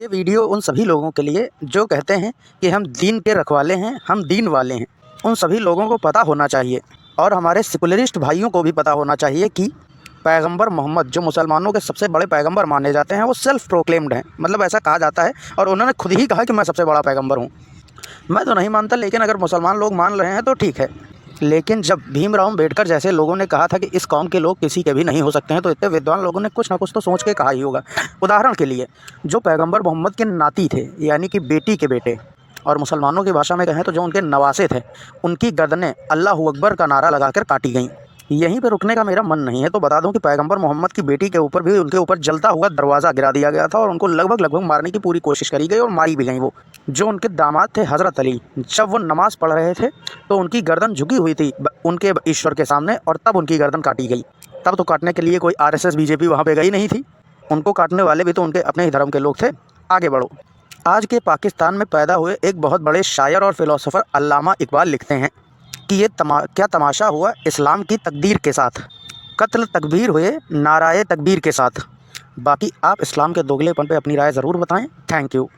ये वीडियो उन सभी लोगों के लिए जो कहते हैं कि हम दीन के रखवाले हैं, हम दीन वाले हैं। उन सभी लोगों को पता होना चाहिए और हमारे सेकुलरिस्ट भाइयों को भी पता होना चाहिए कि पैगंबर मोहम्मद जो मुसलमानों के सबसे बड़े पैगंबर माने जाते हैं वो सेल्फ प्रोक्लेम्ड हैं। मतलब ऐसा कहा जाता है और उन्होंने खुद ही कहा कि मैं सबसे बड़ा पैगंबर हूँ। मैं तो नहीं मानता, लेकिन अगर मुसलमान लोग मान रहे हैं तो ठीक है। लेकिन जब भीमराव अम्बेडकर जैसे लोगों ने कहा था कि इस कौम के लोग किसी के भी नहीं हो सकते हैं, तो इतने विद्वान लोगों ने कुछ ना कुछ तो सोच के कहा ही होगा। उदाहरण के लिए जो पैगंबर मोहम्मद के नाती थे, यानी कि बेटी के बेटे, और मुसलमानों की भाषा में कहें तो जो उनके नवासे थे, उनकी गर्दनें अल्लाह अकबर का नारा लगाकर काटी गईं। यहीं पे रुकने का मेरा मन नहीं है, तो बता दूं कि पैगंबर मोहम्मद की बेटी के ऊपर भी उनके ऊपर जलता हुआ दरवाज़ा गिरा दिया गया था और उनको लगभग मारने की पूरी कोशिश करी गई और मारी भी गई। वो जो उनके दामाद थे हज़रत अली, जब वो नमाज़ पढ़ रहे थे तो उनकी गर्दन झुकी हुई थी उनके ईश्वर के सामने, और तब उनकी गर्दन काटी गई। तब तो काटने के लिए कोई आरएसएस बीजेपी वहाँ पे गई नहीं थी। उनको काटने वाले भी तो उनके अपने ही धर्म के लोग थे। आगे बढ़ो। आज के पाकिस्तान में पैदा हुए एक बहुत बड़े शायर और फिलोसोफर अल्लामा इकबाल लिखते हैं कि ये क्या तमाशा हुआ इस्लाम की तकदीर के साथ, कत्ल तकबीर हुए नाराए तकबीर के साथ। बाकी आप इस्लाम के दोगलेपन पे अपनी राय ज़रूर बताएं। Thank you.